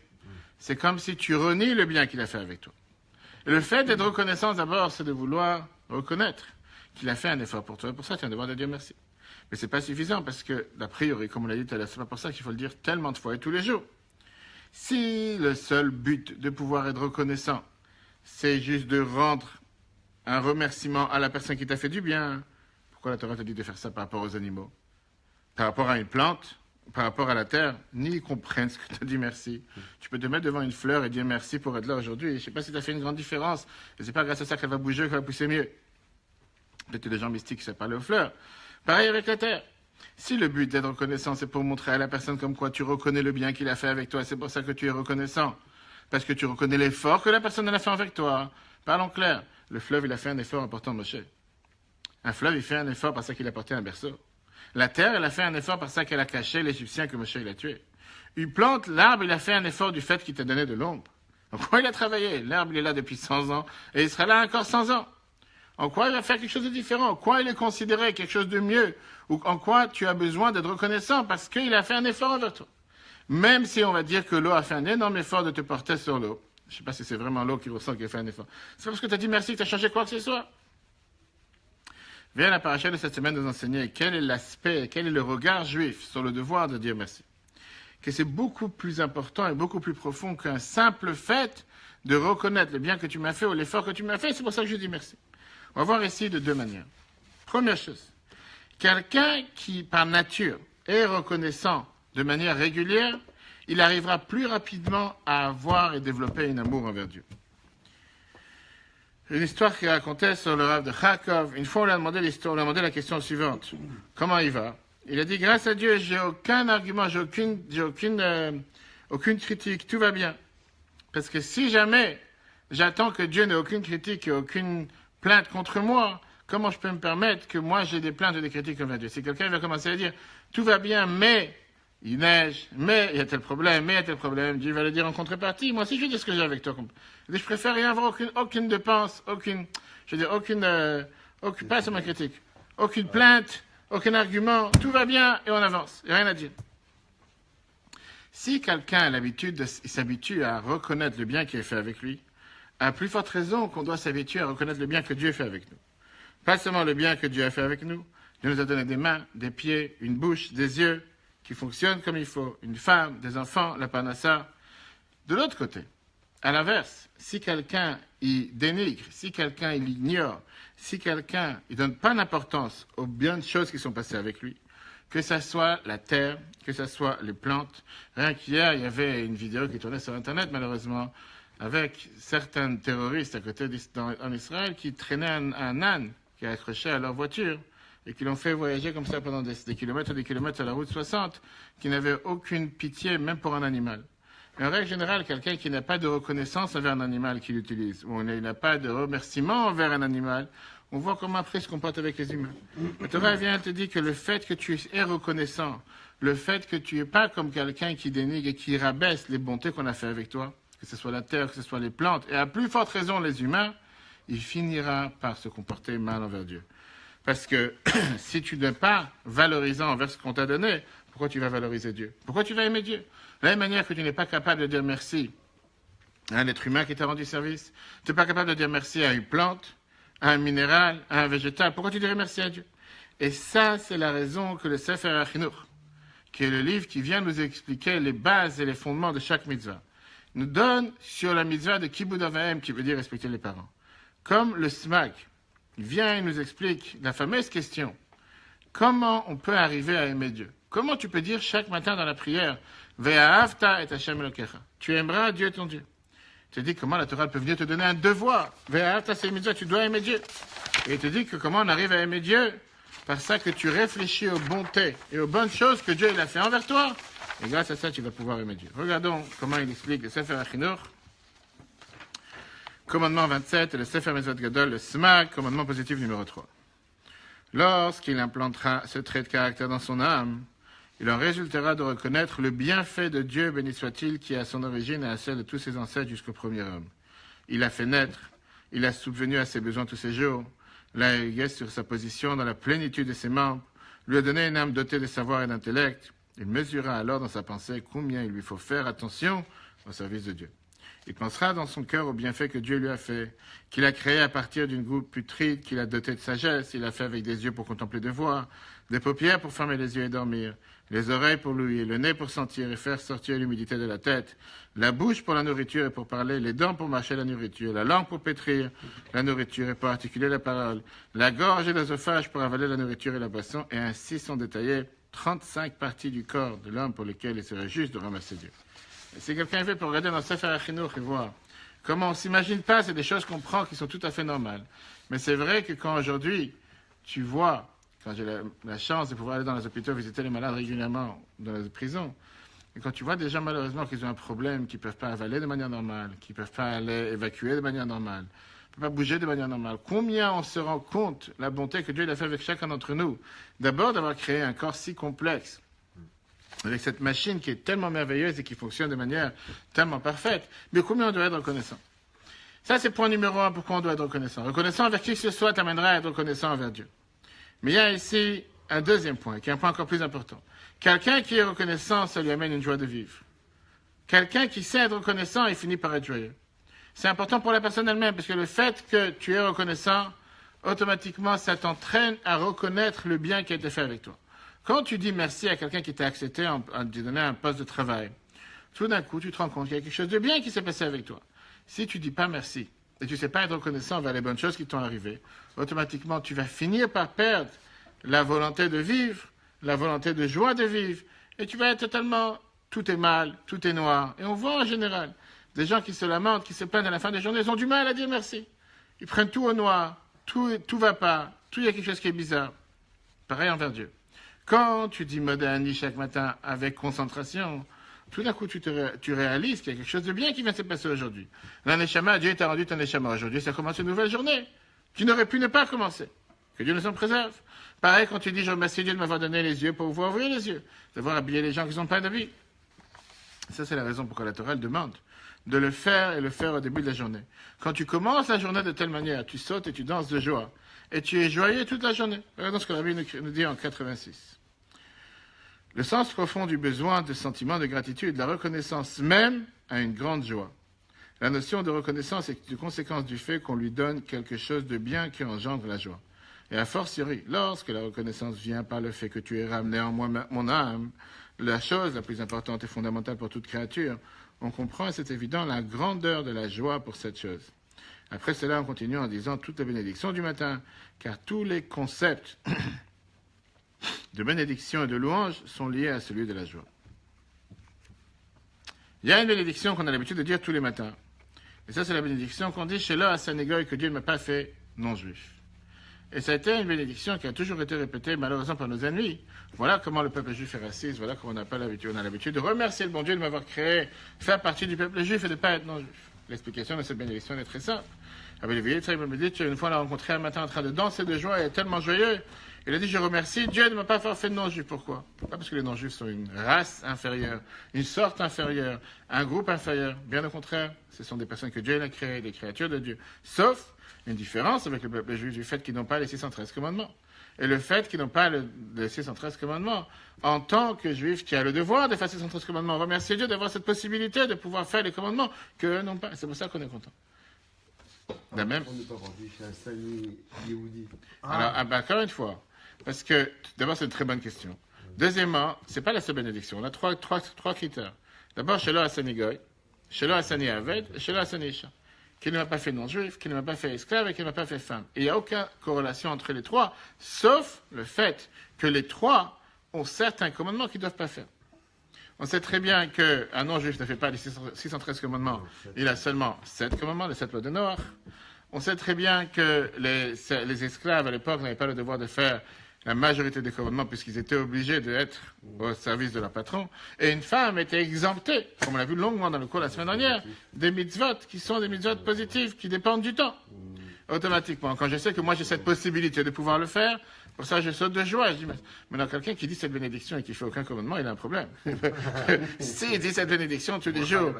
c'est comme si tu renies le bien qu'il a fait avec toi. Et le fait d'être reconnaissant d'abord, c'est de vouloir reconnaître qu'il a fait un effort pour toi. Et pour ça, tu as un devoir de dire merci. Mais c'est pas suffisant parce que, d'a priori, comme on l'a dit tout à l'heure, c'est pas pour ça qu'il faut le dire tellement de fois et tous les jours. Si le seul but de pouvoir être reconnaissant, c'est juste de rendre un remerciement à la personne qui t'a fait du bien, pourquoi la Torah te dit de faire ça par rapport aux animaux? Par rapport à une plante, par rapport à la terre, ni ils comprennent ce que tu as dit merci. Tu peux te mettre devant une fleur et dire merci pour être là aujourd'hui. Je ne sais pas si tu as fait une grande différence, et c'est pas grâce à ça qu'elle va bouger, qu'elle va pousser mieux. Peut-être que les gens mystiques savent parler aux fleurs. Pareil avec la terre. Si le but d'être reconnaissant, c'est pour montrer à la personne comme quoi tu reconnais le bien qu'il a fait avec toi, c'est pour ça que tu es reconnaissant. Parce que tu reconnais l'effort que la personne a fait avec toi. Parlons clair. Le fleuve, il a fait un effort en portant Moshe. Un fleuve, il fait un effort par ça qu'il a porté un berceau. La terre, elle a fait un effort par ça qu'elle a caché l'Égyptien que Moshe il a tué. Une plante, l'arbre, il a fait un effort du fait qu'il t'a donné de l'ombre. En quoi il a travaillé? L'arbre, il est là depuis 100 ans et il sera là encore 100 ans. En quoi il va faire quelque chose de différent? En quoi il est considéré quelque chose de mieux? Ou en quoi tu as besoin d'être reconnaissant parce qu'il a fait un effort envers toi? Même si on va dire que l'eau a fait un énorme effort de te porter sur l'eau. Je ne sais pas si c'est vraiment l'eau qui ressent qu'il a fait un effort. C'est pas parce que tu as dit merci que tu as changé quoi que ce soit. Viens la paracha de cette semaine nous enseigner quel est l'aspect, quel est le regard juif sur le devoir de dire merci. Que c'est beaucoup plus important et beaucoup plus profond qu'un simple fait de reconnaître le bien que tu m'as fait ou l'effort que tu m'as fait. C'est pour ça que je dis merci. On va voir ici de 2 manières. Première chose, quelqu'un qui par nature est reconnaissant de manière régulière, il arrivera plus rapidement à avoir et développer un amour envers Dieu. Une histoire qu'il racontait sur le Rav de Kharkov. Une fois, on lui a demandé la question suivante. Comment il va? Il a dit, grâce à Dieu, j'ai aucun argument, j'ai aucune critique, tout va bien. Parce que si jamais j'attends que Dieu n'ait aucune critique et aucune plainte contre moi, comment je peux me permettre que moi j'ai des plaintes et des critiques envers Dieu? Si quelqu'un va commencer à dire, tout va bien, mais il neige, mais il y a tel problème, Dieu va le dire en contrepartie. Moi aussi, je vais dire ce que j'ai avec toi. Je préfère rien avoir, aucune dépense, pas sur ma critique, aucune plainte, aucun argument, tout va bien et on avance, il n'y a rien à dire. Si quelqu'un a l'habitude, il s'habitue à reconnaître le bien qui est fait avec lui, à plus forte raison qu'on doit s'habituer à reconnaître le bien que Dieu fait avec nous. Pas seulement le bien que Dieu a fait avec nous, Dieu nous a donné des mains, des pieds, une bouche, des yeux qui fonctionnent comme il faut, une femme, des enfants, la panassa. De l'autre côté, à l'inverse, si quelqu'un il dénigre, si quelqu'un il ignore, si quelqu'un il donne pas d'importance aux bien de choses qui sont passées avec lui, que ce soit la terre, que ce soit les plantes. Rien qu'hier, il y avait une vidéo qui tournait sur Internet, malheureusement, avec certains terroristes à côté en Israël qui traînaient un âne qui est accroché à leur voiture et qui l'ont fait voyager comme ça pendant des kilomètres et des kilomètres à la route 60, qui n'avait aucune pitié, même pour un animal. Et en règle générale, quelqu'un qui n'a pas de reconnaissance envers un animal qu'il utilise, ou il n'a pas de remerciement envers un animal, on voit comment après il se comporte avec les humains. La Torah vient et te dit que le fait que tu es reconnaissant, le fait que tu n'es pas comme quelqu'un qui dénigre et qui rabaisse les bontés qu'on a fait avec toi, que ce soit la terre, que ce soit les plantes, et à plus forte raison les humains, il finira par se comporter mal envers Dieu. Parce que si tu n'es pas valorisant envers ce qu'on t'a donné, pourquoi tu vas valoriser Dieu? Pourquoi tu vas aimer Dieu? De la même manière que tu n'es pas capable de dire merci à un être humain qui t'a rendu service, tu n'es pas capable de dire merci à une plante, à un minéral, à un végétal. Pourquoi tu dirais merci à Dieu? Et ça, c'est la raison que le Sefer HaChinuch, qui est le livre qui vient nous expliquer les bases et les fondements de chaque mitzvah, nous donne sur la mitzvah de Kibud Av Va'em, qui veut dire respecter les parents. Comme le SMAG, il vient et nous explique la fameuse question, comment on peut arriver à aimer Dieu? Comment tu peux dire chaque matin dans la prière, Ve'ahavta et Hashem Elokecha, tu aimeras Dieu ton Dieu? Tu te dis comment la Torah peut venir te donner un devoir. Ve'ahavta c'est mitzvah, tu dois aimer Dieu. Et il te dit que comment on arrive à aimer Dieu? Par ça que tu réfléchis aux bontés et aux bonnes choses que Dieu il a fait envers toi. Et grâce à ça, tu vas pouvoir aimer Dieu. Regardons comment il explique le Sefer HaChinuch. Commandement 27, le Sefer Mitzvot Gadol, le SMAG, commandement positif numéro 3. Lorsqu'il implantera ce trait de caractère dans son âme, il en résultera de reconnaître le bienfait de Dieu, béni soit-il, qui est à son origine et à celle de tous ses ancêtres jusqu'au premier homme. Il a fait naître, il a subvenu à ses besoins tous ses jours, l'a élevé sur sa position dans la plénitude de ses membres, lui a donné une âme dotée de savoir et d'intellect. Il mesurera alors dans sa pensée combien il lui faut faire attention au service de Dieu. Il pensera dans son cœur aux bienfaits que Dieu lui a fait, qu'il a créé à partir d'une goutte putride, qu'il a doté de sagesse, il a fait avec des yeux pour contempler de voir, des paupières pour fermer les yeux et dormir, les oreilles pour l'ouïe, le nez pour sentir et faire sortir l'humidité de la tête, la bouche pour la nourriture et pour parler, les dents pour mâcher la nourriture, la langue pour pétrir la nourriture et pour articuler la parole, la gorge et l'œsophage pour avaler la nourriture et la boisson, et ainsi sont détaillées 35 parties du corps de l'homme pour lesquelles il serait juste de ramasser Dieu. Et si quelqu'un veut pour regarder dans le Sefer HaChinuch et voir comment on ne s'imagine pas, c'est des choses qu'on prend qui sont tout à fait normales. Mais c'est vrai que quand aujourd'hui, tu vois, quand j'ai la chance de pouvoir aller dans les hôpitaux, visiter les malades régulièrement dans les prisons, et quand tu vois des gens malheureusement qui ont un problème, qui ne peuvent pas avaler de manière normale, qui ne peuvent pas aller évacuer de manière normale, ne peuvent pas bouger de manière normale, combien on se rend compte la bonté que Dieu a fait avec chacun d'entre nous. D'abord d'avoir créé un corps si complexe, avec cette machine qui est tellement merveilleuse et qui fonctionne de manière tellement parfaite, mais combien on doit être reconnaissant? Ça, c'est point numéro 1, pourquoi on doit être reconnaissant. Reconnaissant envers qui que ce soit t'amènera à être reconnaissant envers Dieu. Mais il y a ici un deuxième point, qui est un point encore plus important. Quelqu'un qui est reconnaissant, ça lui amène une joie de vivre. Quelqu'un qui sait être reconnaissant, il finit par être joyeux. C'est important pour la personne elle-même, parce que le fait que tu es reconnaissant, automatiquement, ça t'entraîne à reconnaître le bien qui a été fait avec toi. Quand tu dis merci à quelqu'un qui t'a accepté en te donnant un poste de travail, tout d'un coup, tu te rends compte qu'il y a quelque chose de bien qui s'est passé avec toi. Si tu dis pas merci, et tu ne sais pas être reconnaissant envers les bonnes choses qui t'ont arrivé, automatiquement, tu vas finir par perdre la volonté de vivre, la volonté de joie de vivre, et tu vas être totalement, tout est mal, tout est noir. Et on voit en général des gens qui se lamentent, qui se plaignent à la fin des journées, ils ont du mal à dire merci. Ils prennent tout au noir, tout va pas, tout il y a quelque chose qui est bizarre. Pareil envers Dieu. Quand tu dis Modéani chaque matin avec concentration, tout d'un coup, tu réalises qu'il y a quelque chose de bien qui vient de se passer aujourd'hui. L'Aneshama, Dieu t'a rendu ton Neshama. Aujourd'hui, ça commence une nouvelle journée. Tu n'aurais pu ne pas commencer. Que Dieu nous en préserve. Pareil, quand tu dis, je remercie Dieu de m'avoir donné les yeux pour pouvoir ouvrir les yeux, d'avoir habillé les gens qui n'ont pas d'habits. Ça, c'est la raison pourquoi la Torah demande de le faire et le faire au début de la journée. Quand tu commences la journée de telle manière, tu sautes et tu danses de joie. Et tu es joyeux toute la journée. Regardons ce que la Bible nous dit en 86. Le sens profond du besoin de sentiment de gratitude, la reconnaissance même a une grande joie. La notion de reconnaissance est une conséquence du fait qu'on lui donne quelque chose de bien qui engendre la joie. Et a fortiori, lorsque la reconnaissance vient par le fait que tu aies ramené en moi mon âme, la chose la plus importante et fondamentale pour toute créature, on comprend, et c'est évident, la grandeur de la joie pour cette chose. Après cela, on continue en disant toutes les bénédictions du matin, car tous les concepts de bénédiction et de louange sont liés à celui de la joie. Il y a une bénédiction qu'on a l'habitude de dire tous les matins. Et ça, c'est la bénédiction qu'on dit chez là à Saint-Négoï que Dieu ne m'a pas fait non-juif. Et ça a été une bénédiction qui a toujours été répétée, malheureusement, par nos ennemis. Voilà comment le peuple juif est raciste, voilà comment on n'a pas l'habitude. On a l'habitude de remercier le bon Dieu de m'avoir créé, faire partie du peuple juif et de ne pas être non-juif. L'explication de cette bénédiction est très simple. Rabbi Levi Yitzhak me dit, une fois, on l'a rencontré un matin en train de danser de joie, il est tellement joyeux. Il a dit, je remercie Dieu de ne m'a pas fait de non-juif. Pourquoi? Pas parce que les non-juifs sont une race inférieure, une sorte inférieure, un groupe inférieur. Bien au contraire, ce sont des personnes que Dieu a créées, des créatures de Dieu. Sauf une différence avec le peuple juif du fait qu'ils n'ont pas les 613 commandements. Et le fait qu'ils n'ont pas les 613 commandements, en tant que juif qui a le devoir de faire 613 commandements, remercier Dieu d'avoir cette possibilité de pouvoir faire les commandements qu'eux n'ont pas. C'est pour ça qu'on est content. La même. On n'est pas vendu chez un Sani Yehoudi. Alors, encore une fois, parce que d'abord c'est une très bonne question. Deuxièmement, c'est pas la seule bénédiction. On a trois critères. D'abord, chez Hasani Goy, chez Hasani Aved, et chez Hasani Isha, qui ne m'a pas fait non-juif, qui ne m'a pas fait esclave et qui ne m'a pas fait femme. Et il n'y a aucune corrélation entre les trois, sauf le fait que les trois ont certains commandements qu'ils ne doivent pas faire. On sait très bien qu'un non-juif ne fait pas les 613 commandements, il a seulement 7 commandements, les 7 lois de Noach. On sait très bien que les esclaves à l'époque n'avaient pas le devoir de faire la majorité des commandements puisqu'ils étaient obligés d'être au service de leur patron. Et une femme était exemptée, comme on l'a vu longuement dans le cours la semaine dernière, des mitzvot qui sont des mitzvot positives, qui dépendent du temps. Automatiquement, quand je sais que moi j'ai cette possibilité de pouvoir le faire, pour ça je saute de joie. Je dis, maintenant quelqu'un qui dit cette bénédiction et qui fait aucun commandement, il a un problème. S'il dit cette bénédiction tous les jours,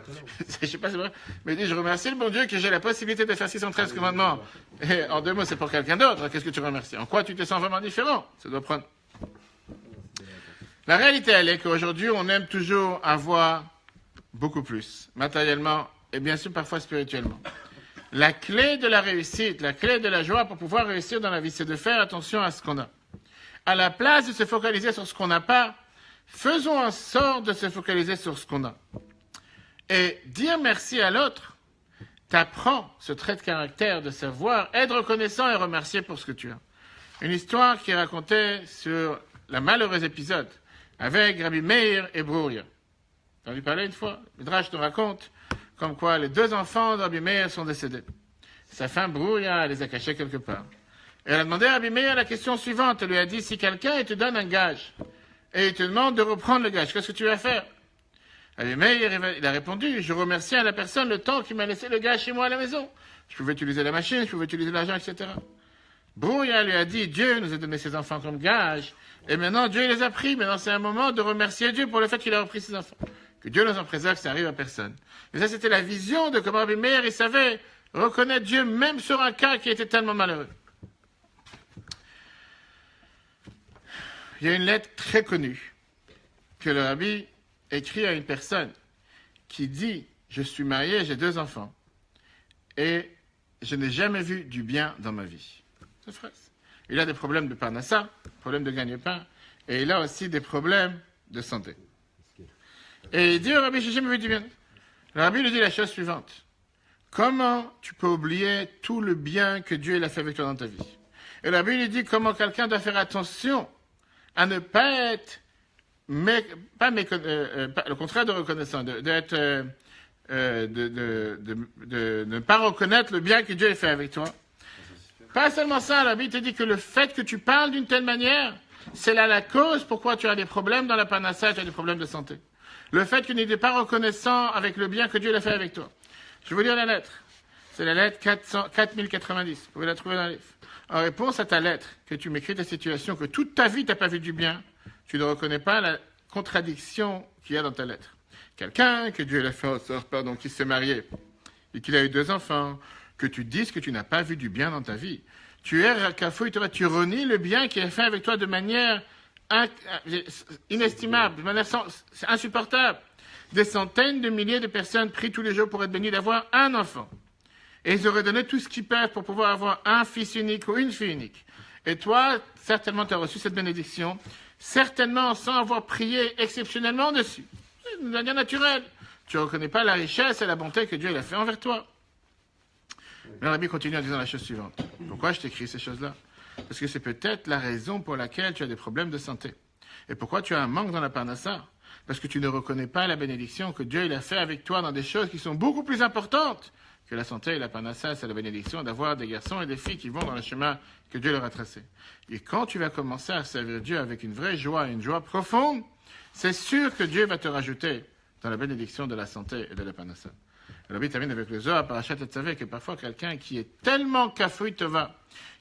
je sais pas, c'est vrai, mais il dit, je remercie le bon Dieu que j'ai la possibilité de faire 613 commandements. Et en deux mots, c'est pour quelqu'un d'autre. Qu'est-ce que tu remercies? En quoi tu te sens vraiment différent? Ça doit prendre. La réalité, elle est qu'aujourd'hui, on aime toujours avoir beaucoup plus, matériellement et bien sûr parfois spirituellement. La clé de la réussite, la clé de la joie pour pouvoir réussir dans la vie, c'est de faire attention à ce qu'on a. À la place de se focaliser sur ce qu'on n'a pas, faisons en sorte de se focaliser sur ce qu'on a. Et dire merci à l'autre t'apprend ce trait de caractère de savoir être reconnaissant et remercier pour ce que tu as. Une histoire qui est racontée sur le malheureux épisode avec Rabbi Meir et Brouria. T'as entendu parler une fois? Le Midrash nous raconte comme quoi les 2 enfants de Rabbi Meir sont décédés. Sa femme Brouria les a cachés quelque part. Et elle a demandé à Rabbi Meir la question suivante. Elle lui a dit, si quelqu'un te donne un gage et il te demande de reprendre le gage, qu'est-ce que tu vas faire? Rabbi Meir, il a répondu, je remercie à la personne le temps qui m'a laissé le gage chez moi à la maison. Je pouvais utiliser la machine, je pouvais utiliser l'argent, etc. Brouria lui a dit, Dieu nous a donné ses enfants comme gage, et maintenant Dieu les a pris. Maintenant c'est un moment de remercier Dieu pour le fait qu'il a repris ses enfants. Que Dieu nous en préserve, ça arrive à personne. Et ça, c'était la vision de comment Rabbi Meir, il savait reconnaître Dieu même sur un cas qui était tellement malheureux. Il y a une lettre très connue que le Rabbi écrit à une personne qui dit, je suis marié, j'ai 2 enfants, et je n'ai jamais vu du bien dans ma vie. Cette phrase. Il a des problèmes de parnassa, problèmes de gagne-pain, et il a aussi des problèmes de santé. Et il dit au Rabbi, j'ai jamais vu du bien. Le Rabbi lui dit la chose suivante. Comment tu peux oublier tout le bien que Dieu a fait avec toi dans ta vie? Et le Rabbi lui dit comment quelqu'un doit faire attention à ne pas être, le contraire de reconnaissant, de ne pas reconnaître le bien que Dieu a fait avec toi. Pas seulement ça, le Rabbi te dit que le fait que tu parles d'une telle manière, c'est là la cause pourquoi tu as des problèmes dans la parnassa, tu as des problèmes de santé. Le fait que tu n'étais pas reconnaissant avec le bien que Dieu a fait avec toi. Je vais vous lire la lettre. C'est la lettre 4090. Vous pouvez la trouver dans le livre. En réponse à ta lettre, que tu m'écris ta situation, que toute ta vie tu n'as pas vu du bien, tu ne reconnais pas la contradiction qu'il y a dans ta lettre. Quelqu'un que Dieu a fait en sorte, qui s'est marié et qu'il a eu 2 enfants, que tu dises que tu n'as pas vu du bien dans ta vie. Tu es Rakafoui, tu renies le bien qu'il a fait avec toi de manière inestimable, c'est insupportable. Des centaines de milliers de personnes prient tous les jours pour être bénies d'avoir un enfant. Et ils auraient donné tout ce qu'ils peuvent pour pouvoir avoir un fils unique ou une fille unique. Et toi, certainement, tu as reçu cette bénédiction, certainement sans avoir prié exceptionnellement dessus. C'est une manière naturelle. Tu ne reconnais pas la richesse et la bonté que Dieu a fait envers toi. Mais le rabbi continue en disant la chose suivante. Pourquoi je t'écris ces choses-là? Parce que c'est peut-être la raison pour laquelle tu as des problèmes de santé. Et pourquoi tu as un manque dans la parnassa? Parce que tu ne reconnais pas la bénédiction que Dieu il a fait avec toi dans des choses qui sont beaucoup plus importantes que la santé et la parnassa. C'est la bénédiction d'avoir des garçons et des filles qui vont dans le chemin que Dieu leur a tracé. Et quand tu vas commencer à servir Dieu avec une vraie joie, une joie profonde, c'est sûr que Dieu va te rajouter dans la bénédiction de la santé et de la parnassa. Le rabbi termine avec le Zohar, Parashat Tetzaveh, que parfois quelqu'un qui est tellement kafouï tova,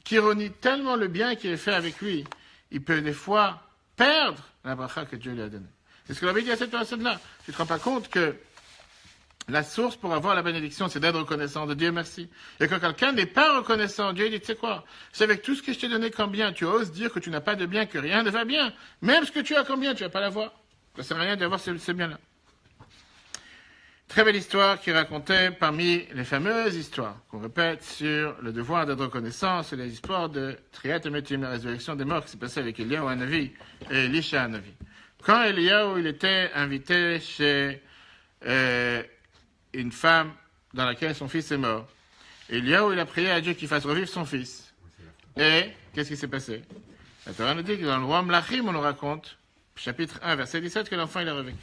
qui renie tellement le bien qui est fait avec lui, il peut des fois perdre la bracha que Dieu lui a donnée. C'est ce que le rabbi dit à cette personne-là. Tu ne te rends pas compte que la source pour avoir la bénédiction, c'est d'être reconnaissant de Dieu merci. Et quand quelqu'un n'est pas reconnaissant, Dieu dit, tu sais quoi, c'est avec tout ce que je t'ai donné comme bien, tu oses dire que tu n'as pas de bien, que rien ne va bien. Même ce que tu as comme bien, tu ne vas pas l'avoir. Ça ne sert à rien d'avoir ce bien-là. Très belle histoire qui racontait parmi les fameuses histoires qu'on répète sur le devoir d'être reconnaissant, c'est les histoires de Triat et Metim, la résurrection des morts qui s'est passée avec Eliyahu Hanavi et Elisha Hanavi. Quand Eliyahu il était invité chez une femme dans laquelle son fils est mort, Eliyahu il a prié à Dieu qu'il fasse revivre son fils. Et qu'est-ce qui s'est passé? La Torah nous dit que dans le roi Mlachim, on nous raconte, chapitre 1, verset 17, que l'enfant il a revécu.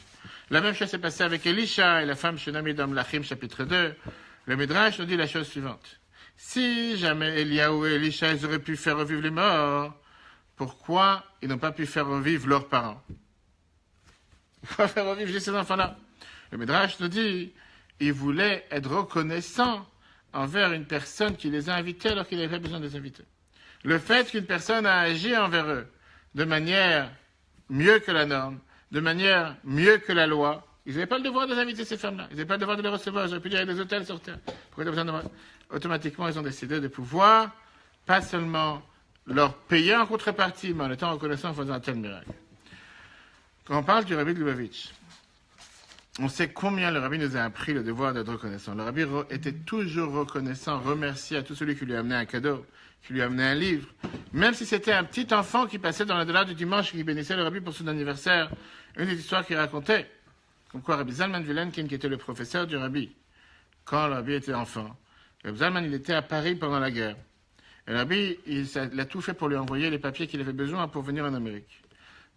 La même chose s'est passée avec Elisha et la femme Shunami dans Mlachim, chapitre 2. Le Midrash nous dit la chose suivante. Si jamais Eliyahu et Elisha ils auraient pu faire revivre les morts, pourquoi ils n'ont pas pu faire revivre leurs parents? Pourquoi faire revivre juste ces enfants-là? Le Midrash nous dit ils voulaient être reconnaissants envers une personne qui les a invités alors qu'ils n'avaient pas besoin de les inviter. Le fait qu'une personne a agi envers eux de manière mieux que la norme, de manière mieux que la loi, ils n'avaient pas le devoir de les inviter, ces femmes-là. Ils n'avaient pas le devoir de les recevoir. Ils auraient pu dire, il y a des hôtels sur terre. Pourquoi ils ont besoin de... Automatiquement, ils ont décidé de pouvoir, pas seulement leur payer en contrepartie, mais en étant reconnaissants en faisant un tel miracle. Quand on parle du rabbi de Lubavitch, on sait combien le rabbi nous a appris le devoir d'être reconnaissant. Le rabbi était toujours reconnaissant, remercié à tout celui qui lui a amené un cadeau, qui lui a amené un livre. Même si c'était un petit enfant qui passait dans le delà du dimanche et qui bénissait le rabbi pour son anniversaire, une des histoires qu'il racontait, comme quoi Rabbi Zalman Vilenkin, qui était le professeur du rabbi, quand le rabbi était enfant, Rabbi Zalman, il était à Paris pendant la guerre. Et le rabbi, il a tout fait pour lui envoyer les papiers qu'il avait besoin pour venir en Amérique.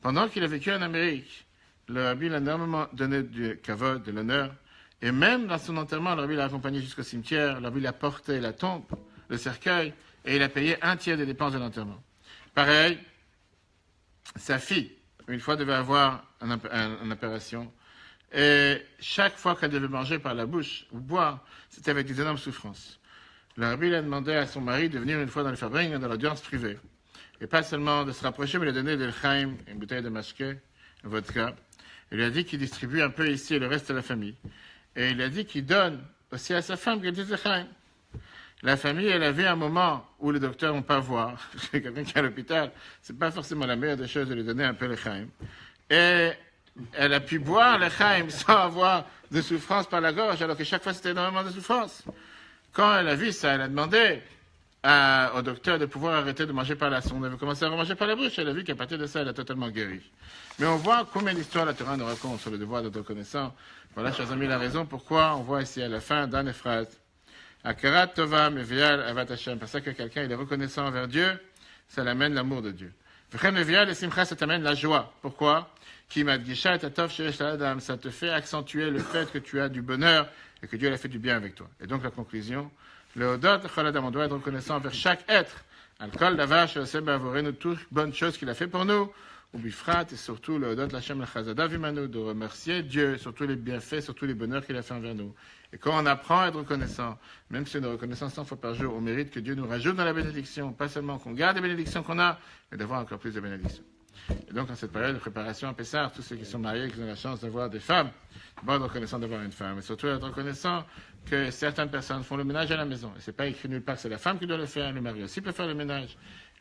Pendant qu'il a vécu en Amérique, le rabbi l'a énormément donné du kavod, de l'honneur, et même dans son enterrement, le rabbi l'a accompagné jusqu'au cimetière, le rabbi l'a porté la tombe, le cercueil, et il a payé un tiers des dépenses de l'enterrement. Pareil, sa fille, une fois, devait avoir une opération, et chaque fois qu'elle devait manger par la bouche ou boire, c'était avec des énormes souffrances. Le rabbi a demandé à son mari de venir une fois dans le fabrique, dans l'audience privée, et pas seulement de se rapprocher, mais de donner de l'chaim, une bouteille de mashke, un vodka. Il lui a dit qu'il distribue un peu ici et le reste de la famille. Et il a dit qu'il donne aussi à sa femme quelque chose de l'chaim. La famille, elle a vu un moment où les docteurs n'ont pas voir. Quelqu'un qui est à l'hôpital, c'est pas forcément la meilleure des choses de lui donner un peu le chaim. Et elle a pu boire le chaim sans avoir de souffrance par la gorge, alors que chaque fois c'était énormément de souffrance. Quand elle a vu ça, elle a demandé au docteur de pouvoir arrêter de manger par la sonde. Elle avait commencé à manger par la bouche. Elle a vu qu'à partir de ça, elle a totalement guéri. Mais on voit combien d'histoires la Torah nous raconte sur le devoir d'être reconnaissant. Voilà, chers amis, la raison pourquoi on voit ici à la fin dans les phrases Akarat Tova Mevial Avat Hashem. Parce que quelqu'un il est reconnaissant envers Dieu, ça l'amène l'amour de Dieu. V'chem Mevial et Simcha, ça t'amène la joie. Pourquoi? Ki madgisha et atov sheyesh la'adam. Ça te fait accentuer le fait que tu as du bonheur et que Dieu a fait du bien avec toi. Et donc la conclusion, le Hodot Chol Adam, on doit être reconnaissant envers chaque être. Al-Kol Davar She'oseh Ba'avorenu, toutes bonnes choses qu'il a fait pour nous. Ou Bifrat, et surtout le Hodot Lachem L'Chazada Vimanu, de remercier Dieu sur tous les bienfaits, sur tous les bonheurs qu'il a fait envers nous. Et quand on apprend à être reconnaissant, même si on est reconnaissant 100 fois par jour, on mérite que Dieu nous rajoute dans la bénédiction, pas seulement qu'on garde les bénédictions qu'on a, mais d'avoir encore plus de bénédictions. Et donc, en cette période de préparation à Pessah, tous ceux qui sont mariés, qui ont la chance d'avoir des femmes, d'abord être reconnaissant d'avoir une femme, et surtout être reconnaissant que certaines personnes font le ménage à la maison. Et c'est pas écrit nulle part que c'est la femme qui doit le faire, le mari aussi peut faire le ménage.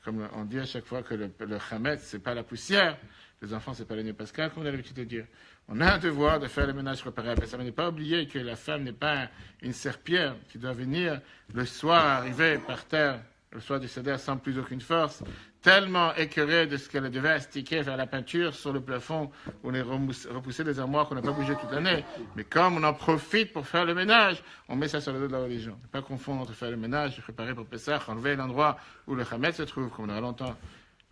comme on dit à chaque fois que le chametz, c'est pas la poussière, les enfants, c'est pas l'année pascal, comme on a l'habitude de dire. On a un devoir de faire le ménage préparé à Pessah, mais n'est pas oublier que la femme n'est pas une serpillère qui doit venir le soir arriver par terre, le soir du Seder sans plus aucune force, tellement écœurée de ce qu'elle devait astiquer vers la peinture sur le plafond ou les repousser des armoires qu'on n'a pas bougé toute l'année. Mais comme on en profite pour faire le ménage, on met ça sur le dos de la religion. Ne pas confondre entre faire le ménage et préparer pour Pessah, enlever l'endroit où le Hametz se trouve, comme on aura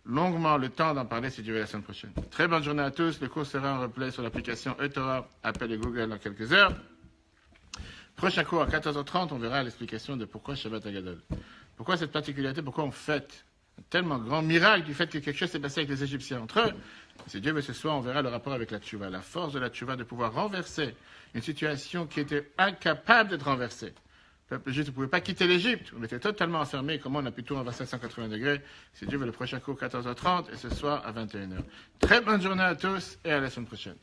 longuement le temps d'en parler si Dieu veut la semaine prochaine. Très bonne journée à tous. Le cours sera en replay sur l'application eTorah, Apple et Google dans quelques heures. Prochain cours à 14h30, on verra l'explication de pourquoi Shabbat Hagadol. Pourquoi cette particularité, pourquoi on fête un tellement grand miracle du fait que quelque chose s'est passé avec les Égyptiens entre eux. Si Dieu veut ce soir, on verra le rapport avec la tchouva, la force de la tchouva de pouvoir renverser une situation qui était incapable d'être renversée. Le peuple juif ne pouvait pas quitter l'Égypte. On était totalement enfermés. Comment on a pu tout renverser à 180 degrés? Si Dieu veut le prochain cours 14h30 et ce soir à 21h. Très bonne journée à tous et à la semaine prochaine.